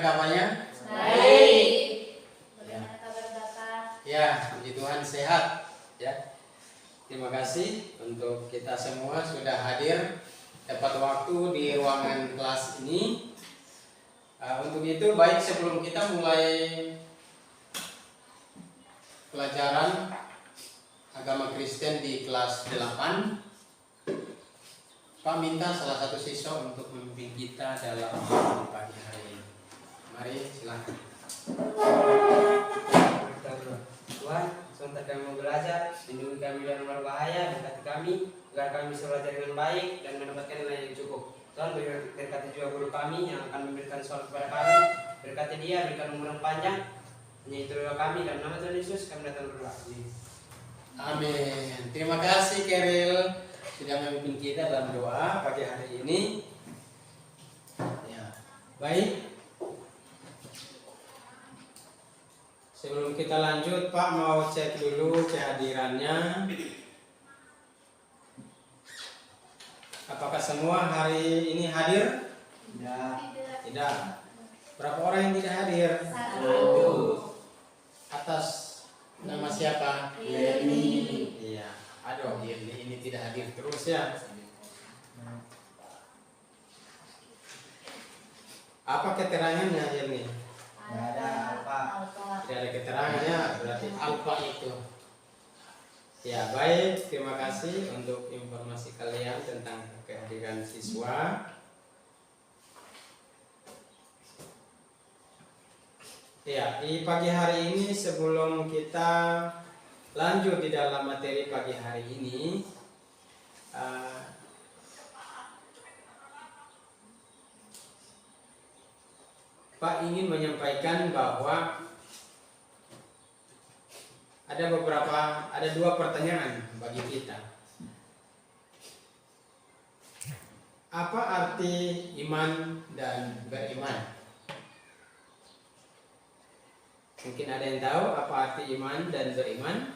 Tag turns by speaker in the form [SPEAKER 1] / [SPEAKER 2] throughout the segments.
[SPEAKER 1] kabarnya?
[SPEAKER 2] Baik.
[SPEAKER 3] Bagaimana kabar Bapak?
[SPEAKER 1] Ya, puji Tuhan sehat. Ya, terima kasih untuk kita semua sudah hadir tepat waktu di ruangan kelas ini. Untuk itu baik sebelum kita mulai pelajaran agama Kristen di kelas 8, Pak minta salah satu siswa untuk memimpin kita dalam pagi hari ini. Mari silakan.
[SPEAKER 4] Tuhan, sebentar kami mau belajar, lindungi kami dari berbahaya, berkati kami agar kami bisa belajar dengan baik dan mendapatkan nilai yang cukup. Tuhan, berkati juga guru kami yang akan memberikan soal kepada kami, berkati dia, berikan umur yang panjang. Hanya itu doa kami, dalam nama Tuhan Yesus kami datang berdoa.
[SPEAKER 1] Amin. Terima kasih Keril sudah memimpin kita dalam doa pagi hari ini. Ya, baik. Sebelum kita lanjut, Pak mau cek dulu kehadirannya. Apakah semua hari ini hadir? Tidak. Berapa orang yang tidak hadir?
[SPEAKER 3] 1.
[SPEAKER 1] Atas nama siapa?
[SPEAKER 3] Yeni.
[SPEAKER 1] Iya. Aduh, ini tidak hadir terus ya. Apa keterangannya ini?
[SPEAKER 4] Tidak ada apa.
[SPEAKER 1] Tidak ada keterangannya, berarti alfa itu. Ya, baik. Terima kasih untuk informasi kalian tentang kehadiran siswa. Ya, di pagi hari ini sebelum kita lanjut di dalam materi pagi hari ini, Pak ingin menyampaikan bahwa ada dua pertanyaan bagi kita. Apa arti iman dan beriman? Mungkin ada yang tahu apa arti iman dan beriman?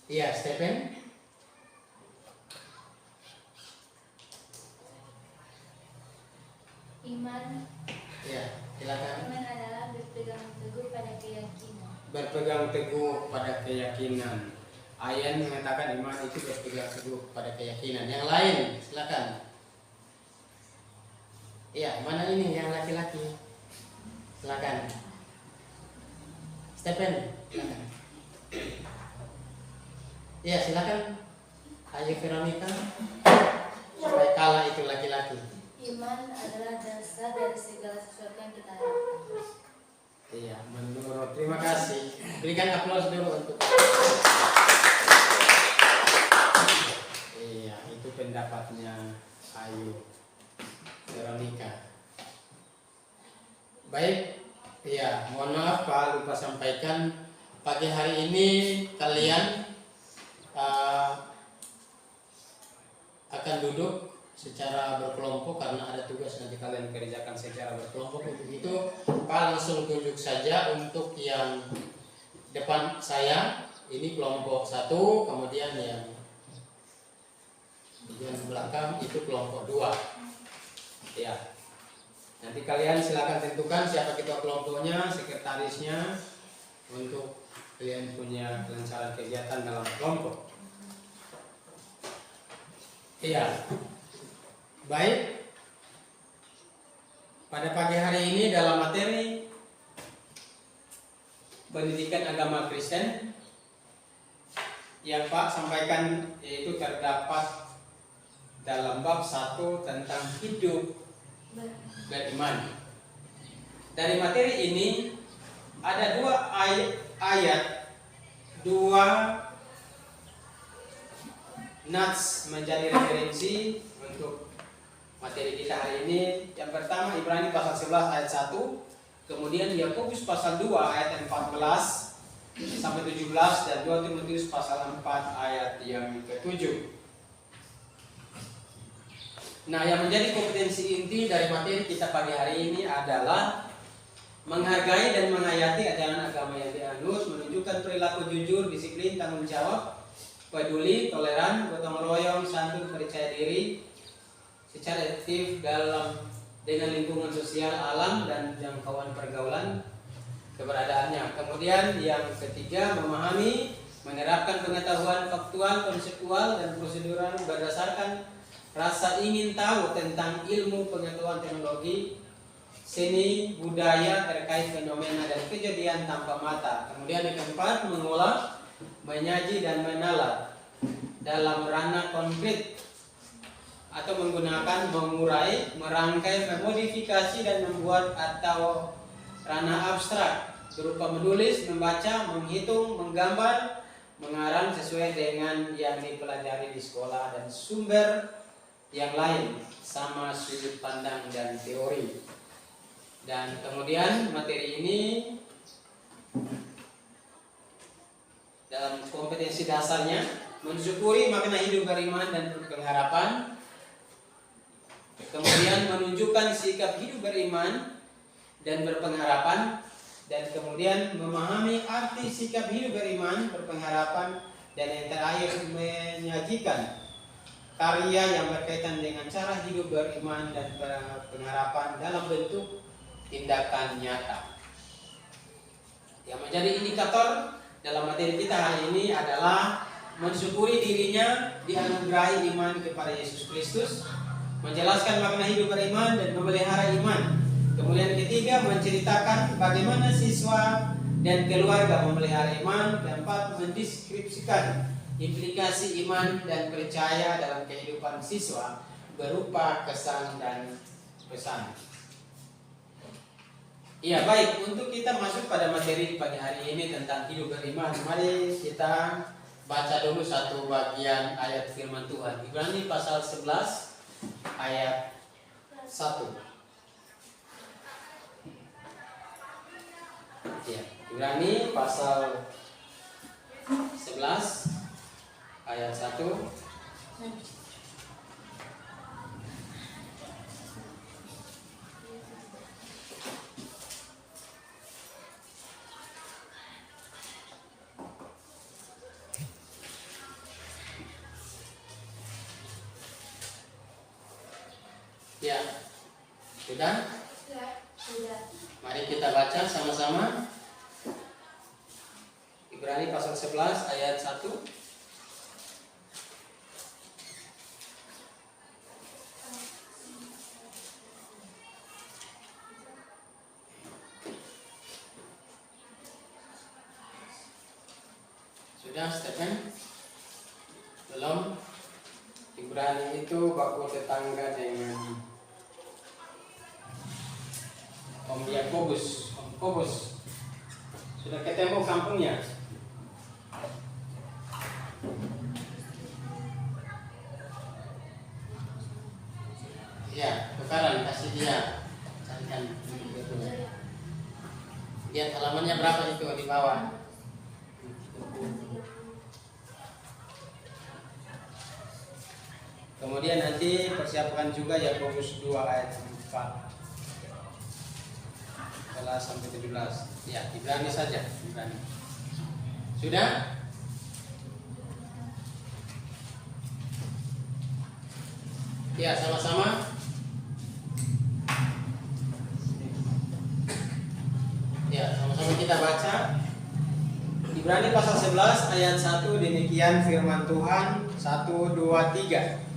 [SPEAKER 1] Iya, Stephen.
[SPEAKER 3] Iman.
[SPEAKER 1] Ya, silakan.
[SPEAKER 3] Iman adalah berpegang teguh pada keyakinan.
[SPEAKER 1] Berpegang teguh pada keyakinan. Ayat mengatakan iman itu berpegang teguh pada keyakinan. Yang lain, silakan. Iya, mana ini yang laki-laki? Silakan. Stephen, silakan. Iya, silakan. Ayo Veronica. Supaya kalah itu laki-laki.
[SPEAKER 3] Iman adalah dasar dari segala sesuatu yang kita harapkan.
[SPEAKER 1] Iya, menurut. Terima kasih. Berikan aplaus dulu untuk. Iya, itu pendapatnya Ayu Veronica. Baik. Iya, mohon maaf Pak, lupa sampaikan pagi hari ini kalian akan duduk secara berkelompok karena ada tugas nanti kalian kerjakan secara berkelompok. Untuk itu Pak langsung tunjuk saja untuk yang depan saya, ini kelompok 1, kemudian yang belakang itu kelompok 2. Ya, nanti kalian silakan tentukan siapa ketua kelompoknya, sekretarisnya, untuk kalian punya kelancaran kegiatan dalam kelompok. Iya. Baik. Pada pagi hari ini dalam materi pendidikan agama Kristen yang Pak sampaikan yaitu terdapat dalam bab 1 tentang hidup beriman. Dari materi ini ada 2 ayat, 2 nats menjadi referensi untuk materi kita hari ini. Yang pertama Ibrani pasal 11 ayat 1, kemudian Yakobus pasal 2 ayat 14 sampai 17, dan 2 Timotius pasal 4 ayat yang ke-7. Nah, yang menjadi kompetensi inti dari materi kita pagi hari ini adalah menghargai dan menghayati ajaran agama yang dianut, menunjukkan perilaku jujur, disiplin, tanggung jawab, peduli, toleran, gotong royong, santun, percaya diri, secara aktif dengan lingkungan sosial, alam, dan jangkauan pergaulan keberadaannya. Kemudian yang ketiga, memahami, menerapkan pengetahuan faktual, konseptual, dan prosedural berdasarkan rasa ingin tahu tentang ilmu pengetahuan teknologi, seni, budaya terkait fenomena dan kejadian tanpa mata. Kemudian yang keempat, mengolah, menyaji, dan menalar dalam ranah konkret atau menggunakan, mengurai, merangkai, memodifikasi, dan membuat atau ranah abstrak berupa menulis, membaca, menghitung, menggambar, mengarang sesuai dengan yang dipelajari di sekolah dan sumber yang lain sama sudut pandang dan teori. Dan kemudian materi ini dalam kompetensi dasarnya mensyukuri makna hidup beriman dan berpengharapan. Kemudian menunjukkan sikap hidup beriman dan berpengharapan, dan kemudian memahami arti sikap hidup beriman, berpengharapan, dan yang terakhir menyajikan karya yang berkaitan dengan cara hidup beriman dan berpengharapan dalam bentuk tindakan nyata. Yang menjadi indikator dalam materi kita hari ini adalah mensyukuri dirinya dianugerahi iman kepada Yesus Kristus, menjelaskan makna hidup beriman dan memelihara iman. Kemudian ketiga, menceritakan bagaimana siswa dan keluarga memelihara iman. Keempat, mendeskripsikan implikasi iman dan percaya dalam kehidupan siswa berupa kesan dan pesan. Iya, baik, untuk kita masuk pada materi pagi hari ini tentang hidup beriman, mari kita baca dulu satu bagian ayat firman Tuhan. Ibrani pasal 11 ayat 1. Ya, Ibrani pasal 11 ayat 1. Ya, sudah?
[SPEAKER 3] Sudah.
[SPEAKER 1] Mari kita baca sama-sama. Ibrani pasal 11 ayat 1. Sudah, Stephen? Belum? Ibrani itu baku tetangga dengan Om Yakobus. Om Yakobus, sudah ketemu kampungnya? Ya, tukaran, kasih dia. Carikan. Lihat halamannya berapa itu di bawah. Kemudian nanti persiapkan juga Yakobus 2 ayat 4 sampai 17. Ya, Ibrani saja, Ibrani. Sudah? Ya, sama-sama. Ya, sama-sama kita baca. Ibrani pasal 11 ayat 1, demikian firman Tuhan. 1, 2, 3.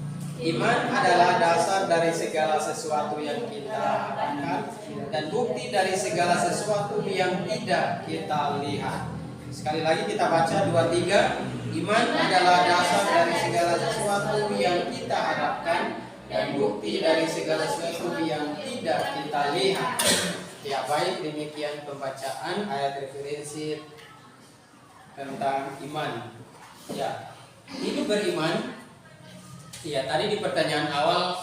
[SPEAKER 1] Iman adalah dasar dari segala sesuatu yang kita harapkan dan bukti dari segala sesuatu yang tidak kita lihat. Sekali lagi kita baca 2, 3. Iman adalah dasar dari segala sesuatu yang kita harapkan dan bukti dari segala sesuatu yang tidak kita lihat. Ya, baik, demikian pembacaan ayat referensi tentang iman. Ya, hidup beriman. Ya, tadi di pertanyaan awal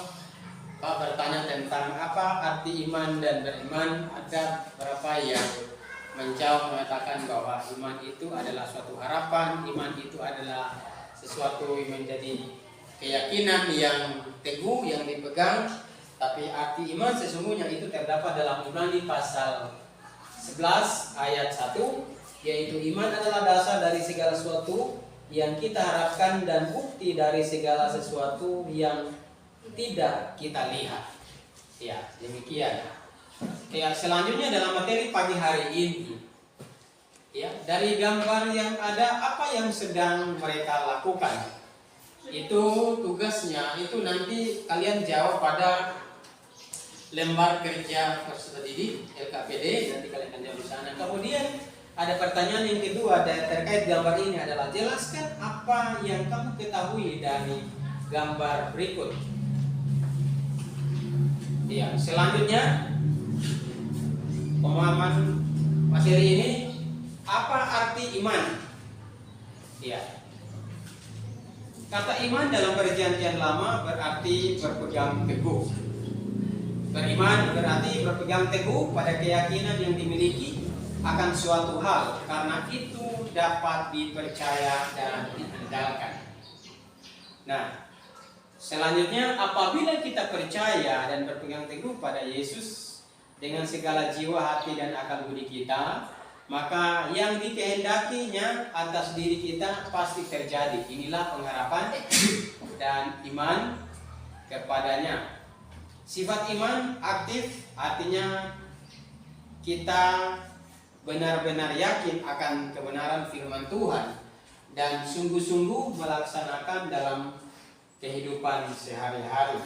[SPEAKER 1] Pak bertanya tentang apa arti iman dan beriman. Ada berapa yang menjawab mengatakan bahwa iman itu adalah suatu harapan, iman itu adalah sesuatu yang menjadi keyakinan yang teguh, yang dipegang. Tapi arti iman sesungguhnya itu terdapat dalam Ibrani pasal 11 ayat 1, yaitu iman adalah dasar dari segala sesuatu yang kita harapkan dan bukti dari segala sesuatu yang tidak kita lihat. Ya, demikian. Ya, selanjutnya dalam materi pagi hari ini, ya, dari gambar yang ada apa yang sedang mereka lakukan. Itu tugasnya, itu nanti kalian jawab pada lembar kerja peserta didik LKPD, nanti kalian akan jawab di sana. Kemudian ada pertanyaan yang kedua terkait gambar ini adalah jelaskan apa yang kamu ketahui dari gambar berikut. Ya, selanjutnya pemahaman materi ini, apa arti iman? Ya. Kata iman dalam perjanjian lama berarti berpegang teguh. Beriman berarti berpegang teguh pada keyakinan yang dimiliki akan suatu hal karena itu dapat dipercaya dan diandalkan. Nah, selanjutnya apabila kita percaya dan berpegang teguh pada Yesus dengan segala jiwa, hati, dan akal budi kita, maka yang dikehendakinya atas diri kita pasti terjadi. Inilah pengharapan dan iman kepadanya. Sifat iman aktif, artinya kita benar-benar yakin akan kebenaran firman Tuhan dan sungguh-sungguh melaksanakan dalam kehidupan sehari-hari.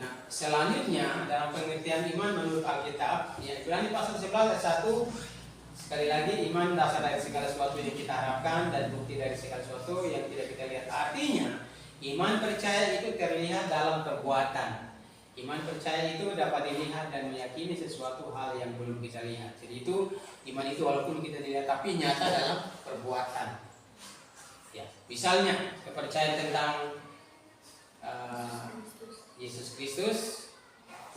[SPEAKER 1] Nah, selanjutnya dalam pengertian iman menurut Alkitab, ya, Ibrani pasal 11 ayat 1, sekali lagi iman dasar dari segala sesuatu yang kita harapkan dan bukti dari segala sesuatu yang tidak kita lihat. Artinya, iman percaya itu terlihat dalam perbuatan. Iman percaya itu dapat dilihat dan meyakini sesuatu hal yang belum kita lihat. Jadi itu iman itu walaupun kita tidak, tapi nyata dalam perbuatan. Ya, misalnya kepercayaan tentang Yesus Kristus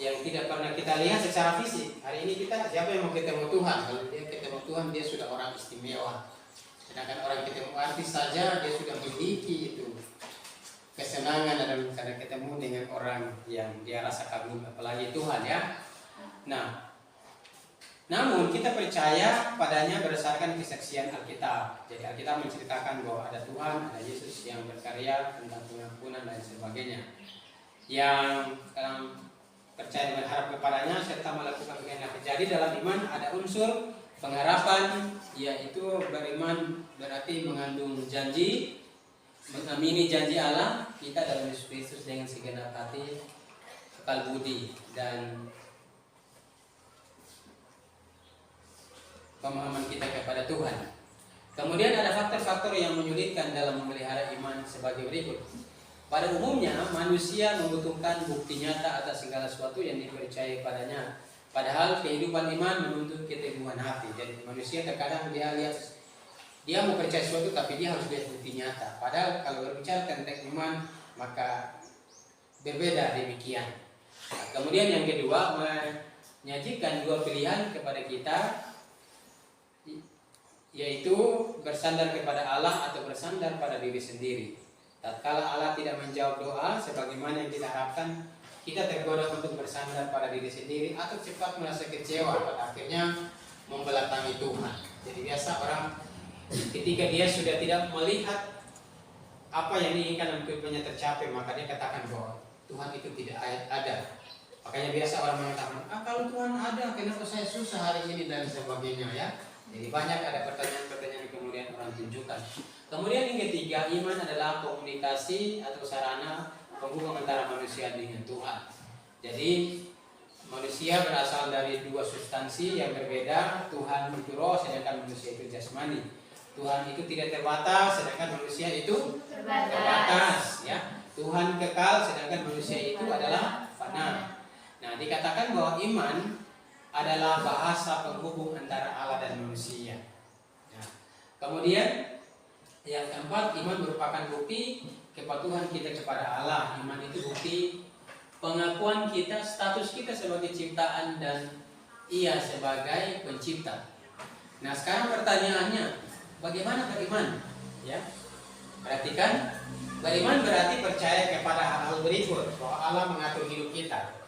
[SPEAKER 1] yang tidak pernah kita lihat secara fisik. Hari ini kita, siapa yang mau ketemu Tuhan? Kalau dia ketemu Tuhan, dia sudah orang istimewa. Sedangkan orang ketemu artis saja, dia sudah memiliki itu kesenangan dalam karena ketemu dengan orang yang dia rasa kagum, apalagi Tuhan, ya. Nah, namun kita percaya padanya berdasarkan kesaksian Alkitab. Jadi Alkitab menceritakan bahwa ada Tuhan, ada Yesus yang berkarya tentang pengampunan dan sebagainya. Yang percaya dan berharap kepadanya serta melakukan kehendak. Jadi dalam iman ada unsur pengharapan, yaitu beriman berarti mengandung janji, mengamini janji Allah kita dalam Yesus Kristus dengan segenap hati, akal budi, dan pemahaman kita kepada Tuhan. Kemudian ada faktor-faktor yang menyulitkan dalam memelihara iman sebagai berikut. Pada umumnya manusia membutuhkan bukti nyata atas segala sesuatu yang dipercayai padanya. Padahal kehidupan iman menuntut keteguhan hati. Jadi manusia terkadang dia lihat, dia mau percaya sesuatu tapi dia harus lihat bukti nyata. Padahal kalau berbicara tentang iman maka berbeda demikian. Nah, kemudian yang kedua, menyajikan dua pilihan kepada kita, yaitu bersandar kepada Allah atau bersandar pada diri sendiri. Tatkala Allah tidak menjawab doa sebagaimana yang kita harapkan, kita tergoda untuk bersandar pada diri sendiri atau cepat merasa kecewa pada akhirnya membelakangi Tuhan. Jadi biasa orang ketika dia sudah tidak melihat apa yang diinginkan dan kehidupannya tercapai, maka dia katakan bahwa Tuhan itu tidak ada. Makanya biasa orang mengatakan, kalau Tuhan ada, kenapa saya susah hari ini dan sebagainya, ya. Jadi banyak ada pertanyaan-pertanyaan yang kemudian orang tunjukkan. Kemudian yang ketiga, iman adalah komunikasi atau sarana penghubung antara manusia dengan Tuhan. Jadi manusia berasal dari dua substansi yang berbeda. Tuhan itu roh, sedangkan manusia itu jasmani. Tuhan itu tidak terbatas, sedangkan manusia itu terbatas. Ya, Tuhan kekal, sedangkan manusia itu adalah fana. Nah, dikatakan bahwa iman adalah bahasa penghubung antara Allah dan manusia. Nah, kemudian yang keempat, iman merupakan bukti kepatuhan kita kepada Allah. Iman itu bukti pengakuan kita, status kita sebagai ciptaan dan Ia sebagai pencipta. Nah, sekarang pertanyaannya, bagaimana beriman? Ya, perhatikan, beriman berarti percaya kepada hal-hal berikut, bahwa Allah mengatur hidup kita.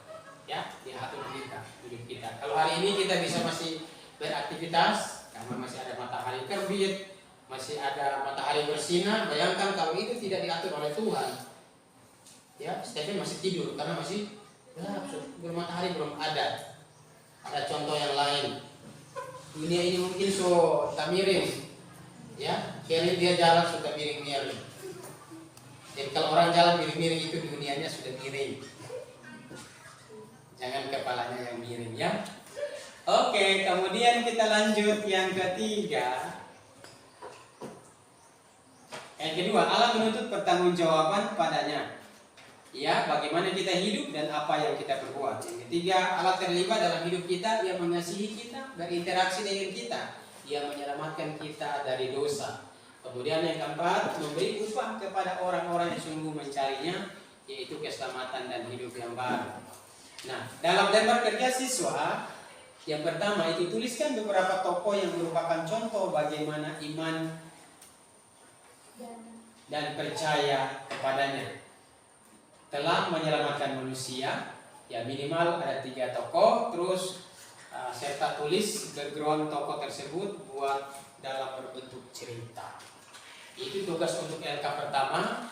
[SPEAKER 1] Ya, Dia atur hidup kita. Kalau hari ini kita bisa masih beraktivitas karena masih ada matahari terbit, masih ada matahari bersinar. Bayangkan kalau itu tidak diatur oleh Tuhan, ya Stephen masih tidur karena masih gelap, matahari belum ada. Ada contoh yang lain, dunia ini mungkin tak miring, ya kiri dia jalan sudah miring-miring. Jadi kalau orang jalan miring-miring itu dunianya sudah miring. Jangan kepalanya yang miring ya. Oke, kemudian kita lanjut yang ketiga. Yang kedua, Allah menuntut pertanggungjawaban padanya. Ya, bagaimana kita hidup dan apa yang kita perbuat. Yang ketiga, Allah terlibat dalam hidup kita, Dia mengasihi kita, berinteraksi dengan kita, Dia menyelamatkan kita dari dosa. Kemudian yang keempat, memberi upah kepada orang-orang yang sungguh mencarinya, yaitu keselamatan dan hidup yang baru. Nah, dalam lembar kerja siswa, yang pertama itu tuliskan beberapa tokoh yang merupakan contoh bagaimana iman dan percaya kepadanya telah menyelamatkan manusia. Ya minimal ada 3 tokoh, terus serta tulis background tokoh tersebut buat dalam berbentuk cerita. Itu tugas untuk LK pertama.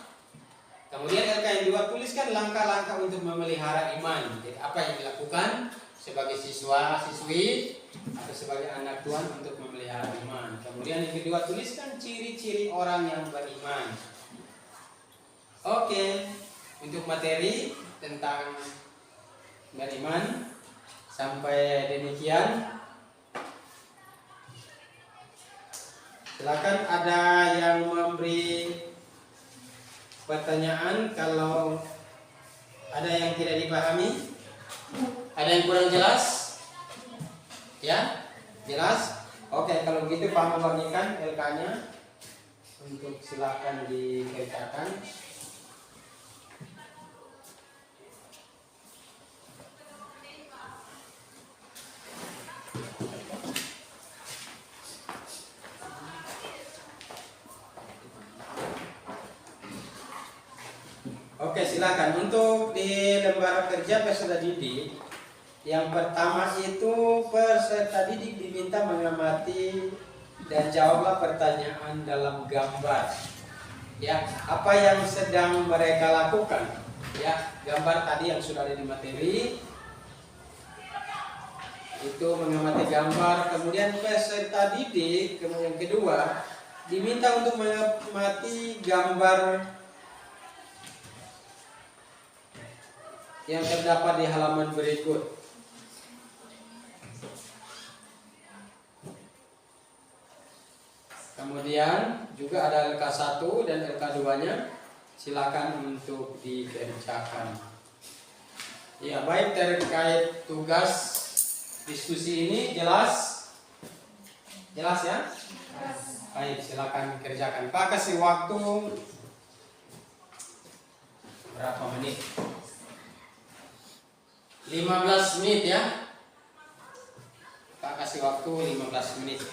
[SPEAKER 1] Kemudian LK yang kedua, tuliskan langkah-langkah untuk memelihara iman. Jadi apa yang dilakukan sebagai siswa, siswi atau sebagai anak Tuhan untuk memelihara iman. Kemudian yang kedua, tuliskan ciri-ciri orang yang beriman. Oke, untuk materi tentang beriman sampai demikian. Silakan ada yang memberi pertanyaan kalau ada yang tidak dipahami, ada yang kurang jelas, ya jelas. Oke, kalau begitu Pak membagikan LK-nya untuk silakan dikerjakan. Oke, silakan untuk di lembar kerja peserta didik. Yang pertama itu peserta didik diminta mengamati dan jawablah pertanyaan dalam gambar. Ya, apa yang sedang mereka lakukan? Ya, gambar tadi yang sudah ada di materi. Itu mengamati gambar. Kemudian peserta didik yang kedua diminta untuk mengamati gambar yang terdapat di halaman berikut. Kemudian juga ada LK1 dan LK2-nya. Silakan untuk dikerjakan. Ya, baik terkait tugas diskusi ini jelas? Jelas ya? Baik, silakan kerjakan. Pak kasih waktu berapa menit? 15 menit ya. Pak kasih waktu 15 menit.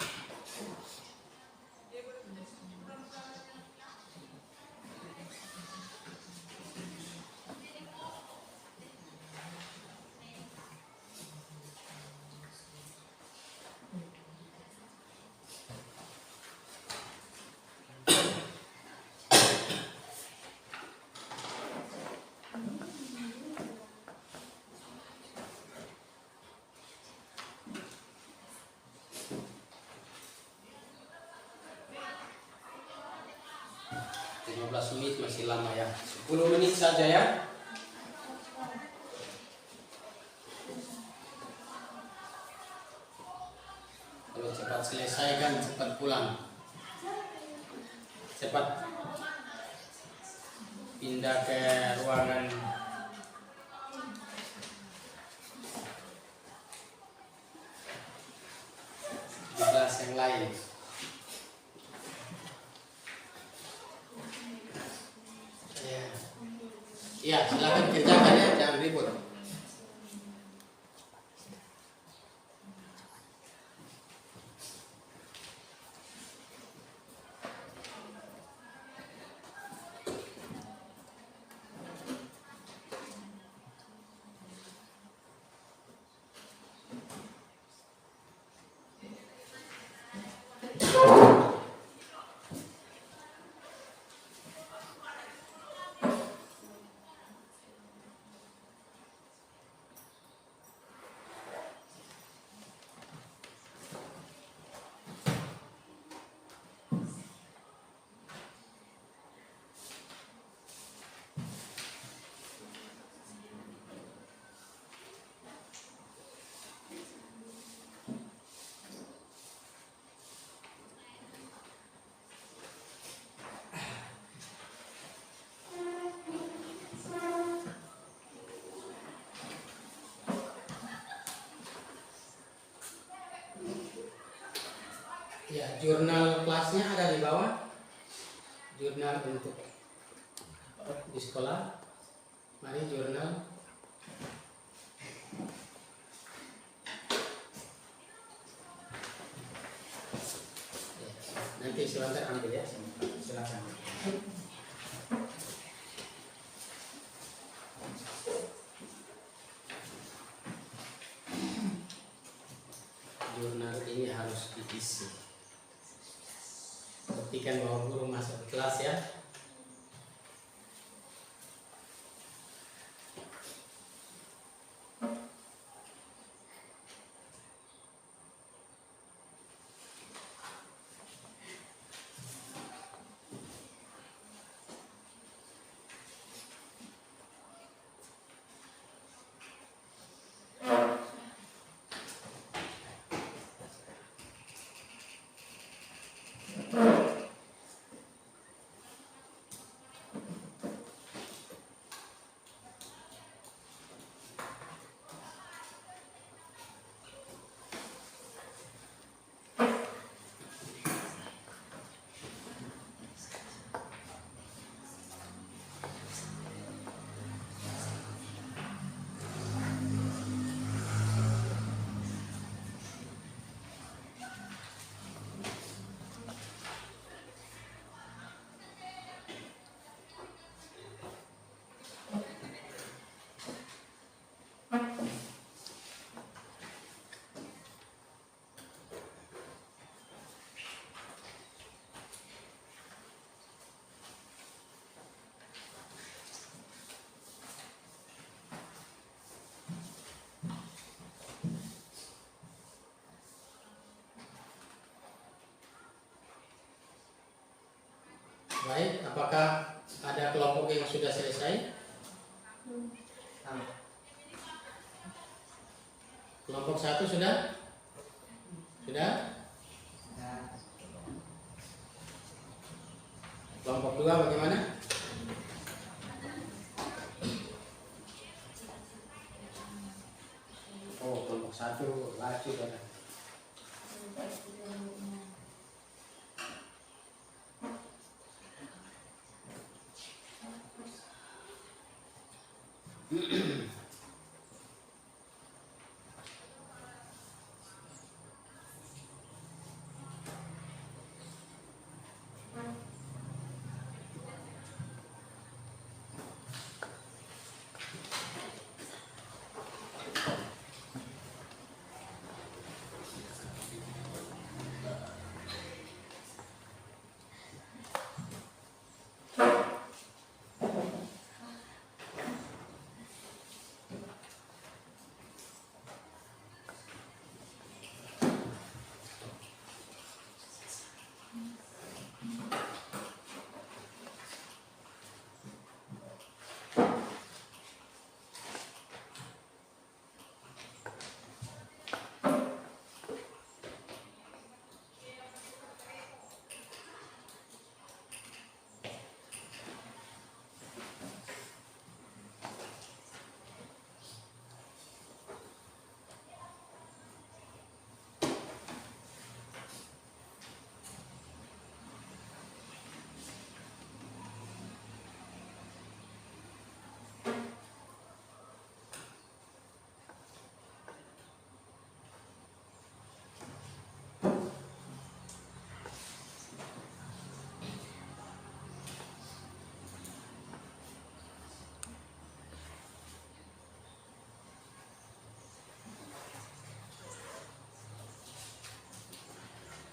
[SPEAKER 1] Menit masih lama ya. 10 menit saja ya. Kalau cepat selesai kan cepat pulang. Cepat pindah ke ruangan di kelas yang lain. Ya, silakan kerjakan ya, jangan ribut.
[SPEAKER 5] Ya, jurnal kelasnya ada di bawah. Jurnal untuk di sekolah. Mari jurnal. Ya, nanti sebentar ambil ya. Silakan. Jurnal ini harus diisi. Buktikan bahwa guru masuk kelas ya. Baik, apakah ada kelompok yang sudah selesai? Kelompok 1 sudah? Sudah? Kelompok 2 bagaimana? Oh, kelompok 1 laju kan?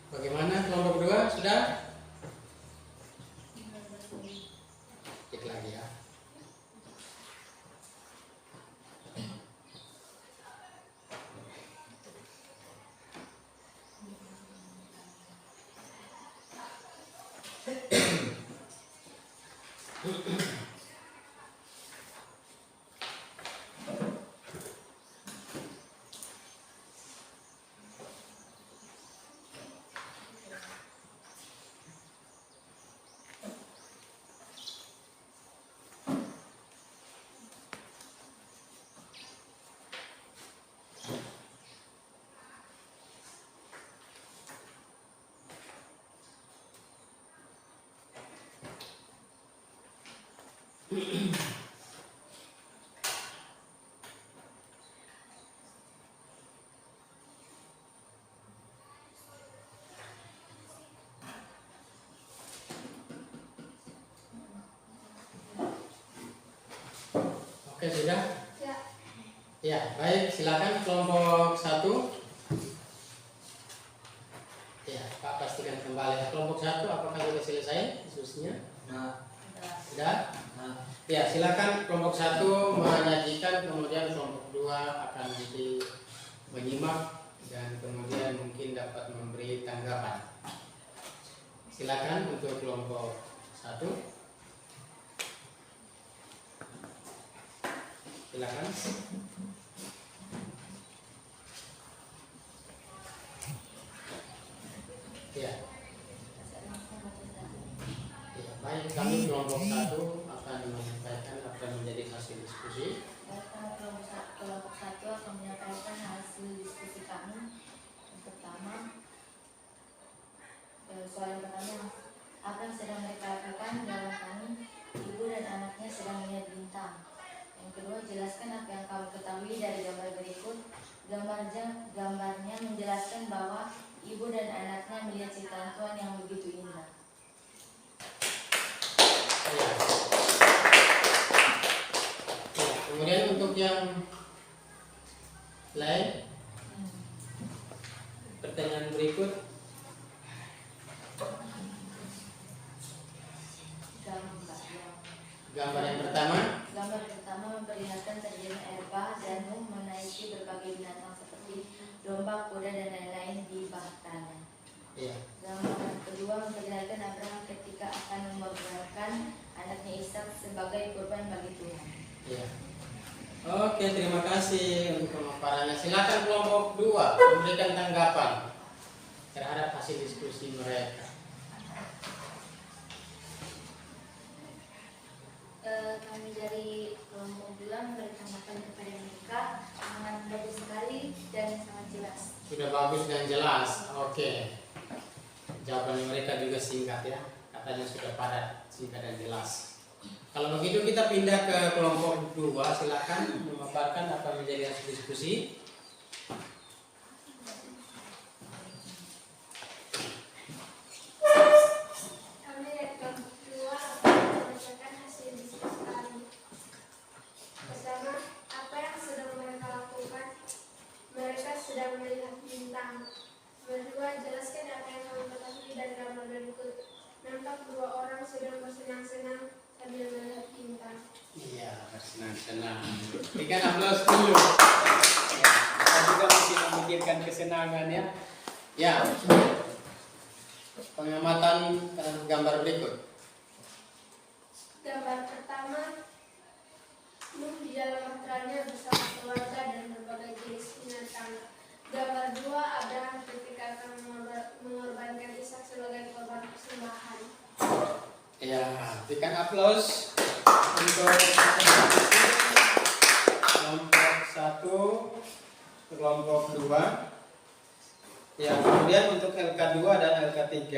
[SPEAKER 5] Bagaimana kelompok 2 sudah? Cek lagi ya. Oke, sudah?
[SPEAKER 3] Ya.
[SPEAKER 5] Ya, baik, silakan kelompok 1. Ya, Pak pastikan kembali. Kelompok 1 apakah sudah selesai diskusinya? Sudah? Ya, silakan kelompok 1 menyajikan, kemudian kelompok 2 akan nanti menyimak dan kemudian mungkin dapat memberi tanggapan. Silakan untuk kelompok 1. Silakan. Ya. Ya, baik, kami kelompok 1 akan menyampaikan apa yang menjadi hasil diskusi.
[SPEAKER 3] Kelompok 1 akan menyampaikan hasil diskusi kami. Yang pertama, soal yang pertama, apa yang sedang mereka lakukan dalam kami? Ibu dan anaknya sedang melihat bintang. Yang kedua, jelaskan apa yang kamu ketahui dari gambar berikut. Gambarnya menjelaskan bahwa ibu dan anaknya melihat ciptaan Tuhan yang begitu indah.
[SPEAKER 5] Ya. Ya, kemudian untuk yang lain, pertanyaan berikut. Gambar yang pertama.
[SPEAKER 3] Gambar pertama memperlihatkan terjadinya air bah dan Nuh menaiki berbagai binatang seperti domba, kuda, dan lain-lain di bahtanya.
[SPEAKER 5] Ya.
[SPEAKER 3] Gambar kedua memperlihatkan Abraham ketika akan mengorbankan anaknya Ishak sebagai kurban bagi Tuhan.
[SPEAKER 5] Ya. Oke, terima kasih untuk pemaparannya. Silakan kelompok 2 memberikan tanggapan terhadap hasil diskusi mereka.
[SPEAKER 3] Kami dari kelompok 2 memberikan tanggapan kepada mereka sangat bagus sekali dan sangat jelas.
[SPEAKER 5] Sudah bagus dan jelas. Oke. Jawaban mereka juga singkat ya. Katanya sudah padat, singkat dan jelas. Kalau begitu kita pindah ke kelompok 2. Silakan memaparkan apa menjadi hasil diskusi.
[SPEAKER 2] Kami dari kelompok 2 akan membacakan hasil diskusi kami. Pertama, apa yang sedang mereka lakukan? Mereka sedang melihat bintang. Kedua, jelaskan apa yang kamu ketahui dari gambar berikut. Nampak 2 orang sedang bersenang-senang sambil melihat bintang.
[SPEAKER 5] Iya, bersenang-senang. Berikan aplaus dulu.
[SPEAKER 1] Ya, kita juga masih memikirkan kesenangan ya.
[SPEAKER 5] Ya. Pengamatan terhadap gambar berikut.
[SPEAKER 2] Gambar pertama, Nuh di dalam bahteranya bersama keluarga dan berbagai jenis binatang. Gambar 2, Abraham ketika akan mengorbankan Ishak sebagai korban persembahan.
[SPEAKER 5] Ya, berikan aplaus untuk kelompok 1, kelompok 2. Ya, kemudian untuk LK2 dan LK3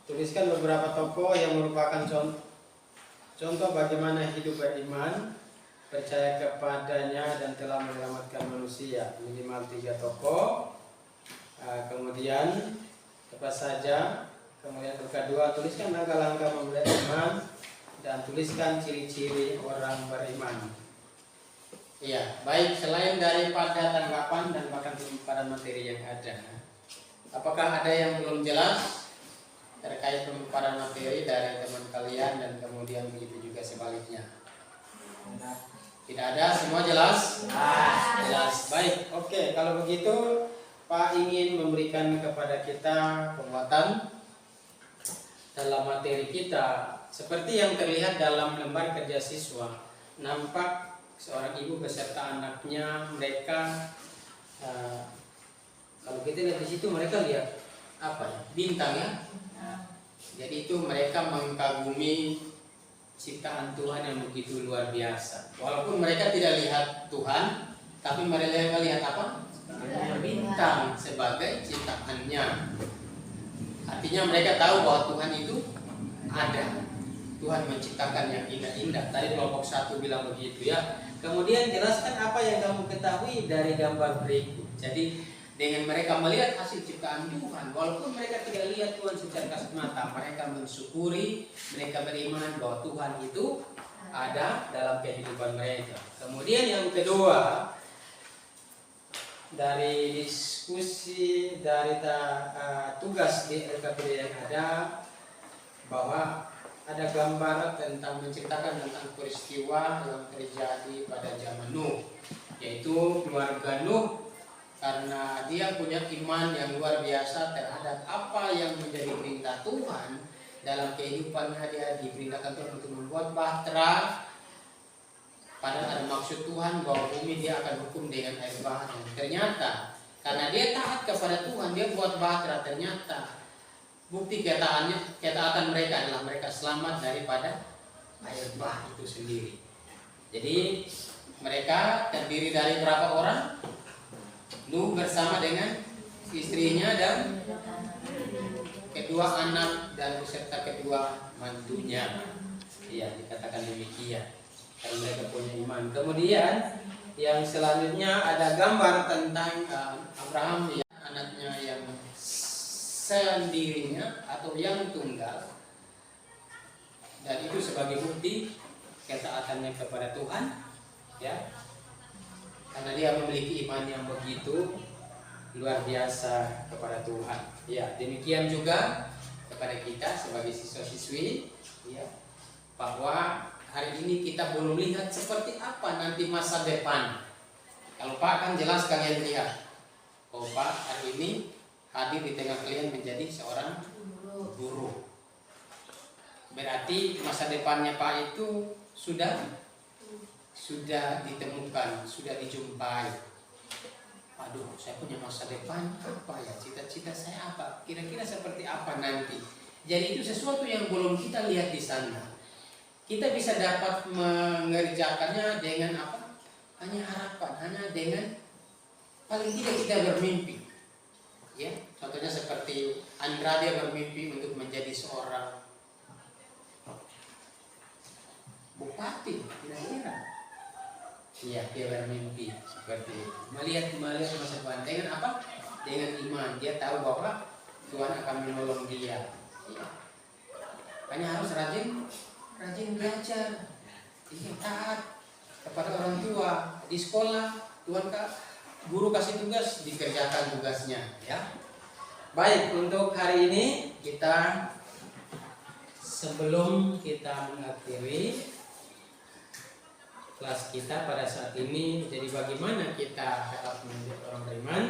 [SPEAKER 5] tuliskan beberapa tokoh yang merupakan contoh bagaimana hidup beriman, percaya kepadanya dan telah menyelamatkan manusia. Minimal 3 tokoh. Kemudian apa saja. Kemudian LK2 tuliskan langkah-langkah memelihara iman dan tuliskan ciri-ciri orang beriman. Iya, baik, selain daripada tanggapan dan bahkan pemaparan materi yang ada, apakah ada yang belum jelas terkait pemaparan materi dari teman kalian dan kemudian begitu juga sebaliknya? Tidak ada, semua jelas? Jelas. Baik, oke, kalau begitu Pak ingin memberikan kepada kita penguatan dalam materi kita. Seperti yang terlihat dalam lembar kerja siswa, nampak seorang ibu beserta anaknya. Mereka kalau kita lihat di situ, mereka lihat apa ya? Bintang ya. Jadi itu mereka mengagumi ciptaan Tuhan yang begitu luar biasa. Walaupun mereka tidak lihat Tuhan, tapi mereka lihat apa? Bintang sebagai ciptaannya. Artinya mereka tahu bahwa Tuhan itu ada.
[SPEAKER 1] Tuhan menciptakan yang indah-indah. Tadi kelompok 1 bilang begitu ya. Kemudian jelaskan apa yang kamu ketahui dari gambar berikut. Jadi dengan mereka melihat hasil ciptaan Tuhan, walaupun mereka tidak lihat Tuhan secara kasat mata, mereka mensyukuri, mereka beriman bahwa Tuhan itu ada dalam kehidupan mereka. Kemudian yang kedua, dari diskusi dari tugas di LKPD yang ada, bahwa ada gambar tentang menceritakan tentang peristiwa yang terjadi pada zaman Nuh, yaitu keluarga Nuh, karena dia punya iman yang luar biasa terhadap apa yang menjadi perintah Tuhan dalam kehidupannya. Dia diperintahkan Tuhan untuk membuat bahtera, padahal ada maksud Tuhan bahwa bumi dia akan hukum dengan air bah. Dan ternyata karena dia taat kepada Tuhan, dia buat bahtera. Ternyata bukti ketaatan mereka adalah mereka selamat daripada air bah itu sendiri. Jadi mereka terdiri dari berapa orang? Nuh bersama dengan istrinya dan kedua anak dan beserta kedua mantunya. Iya, dikatakan demikian. Karena mereka punya iman. Kemudian yang selanjutnya ada gambar tentang Abraham, ya, anaknya yang sendirinya atau yang tunggal, dan itu sebagai bukti ketaatannya kepada Tuhan, ya, karena dia memiliki iman yang begitu luar biasa kepada Tuhan. Ya, demikian juga kepada kita sebagai siswa-siswi, ya, bahwa hari ini kita belum lihat seperti apa nanti masa depan. Kalau Pak kan jelas kalian lihat, oh Pak hari ini hadir di tengah kalian menjadi seorang guru. Berarti masa depannya Pak itu sudah ditemukan, sudah dijumpai. Aduh, saya punya masa depan apa ya? Cita-cita saya apa? Kira-kira seperti apa nanti? Jadi itu sesuatu yang belum kita lihat di sana. Kita bisa dapat mengerjakannya dengan apa? Hanya harapan, hanya dengan paling tidak kita bermimpi. Ya, contohnya seperti Andra, dia bermimpi untuk menjadi seorang bupati, kira-kira. Iya, dia bermimpi seperti itu. Melihat masa depan dengan apa? Dengan iman. Dia tahu bahwa Tuhan akan menolong dia. Ya. Hanya harus rajin belajar. Iya, taat kepada orang tua. Di sekolah Tuhan guru kasih tugas, dikerjakan tugasnya, ya. Baik, untuk hari ini kita, sebelum kita mengakhiri kelas kita pada saat ini, jadi bagaimana kita dapat menjadi orang beriman,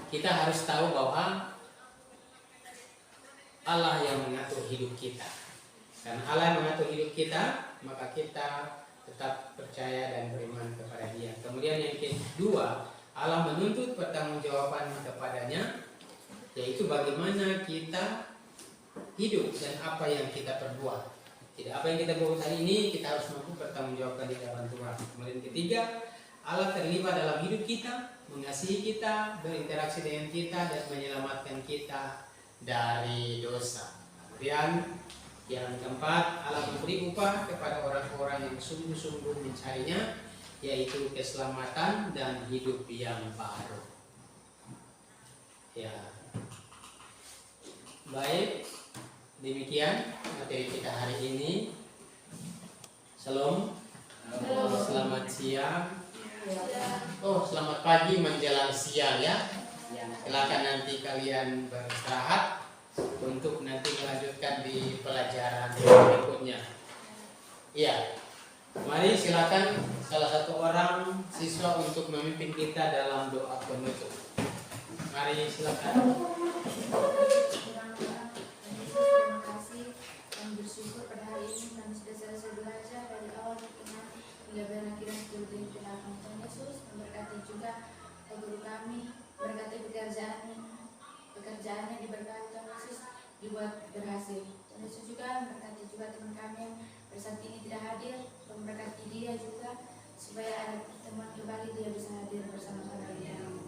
[SPEAKER 1] kita harus tahu bahwa Allah yang mengatur hidup kita. Karena Allah yang mengatur hidup kita, maka kita tetap percaya dan beriman kepada Dia. Kemudian yang kedua, Allah menuntut pertanggungjawaban kepadanya, yaitu bagaimana kita hidup dan apa yang kita perbuat. Jadi apa yang kita buat hari ini kita harus mampu pertanggungjawabkan di hadapan Tuhan. Kemudian ketiga, Allah terlibat dalam hidup kita, mengasihi kita, berinteraksi dengan kita, dan menyelamatkan kita dari dosa. Kemudian yang keempat, Allah memberi upah kepada orang-orang yang sungguh-sungguh mencarinya, yaitu keselamatan dan hidup yang baru. Ya, baik, demikian materi kita hari ini. Shalom, selamat siang. Oh, selamat pagi menjelang siang ya. Silakan nanti kalian beristirahat untuk nanti melanjutkan di pelajaran berikutnya. Iya, mari silakan salah satu orang siswa untuk memimpin kita dalam doa penutup. Mari silakan.
[SPEAKER 3] Terima kasih dan bersyukur pada hari ini kami sudah selesai belajar dari awal pertengahan hingga berakhir studi dalam Tuhan Yesus. Memberkati juga guru kami, berkati pekerjaannya diberkati Tuhan Yesus, dibuat berhasil. Tuhan Yesus juga memberkati juga teman kami yang pada saat ini tidak hadir, memberkati dia juga supaya ada pertemuan kembali dia bisa hadir bersama-sama kita.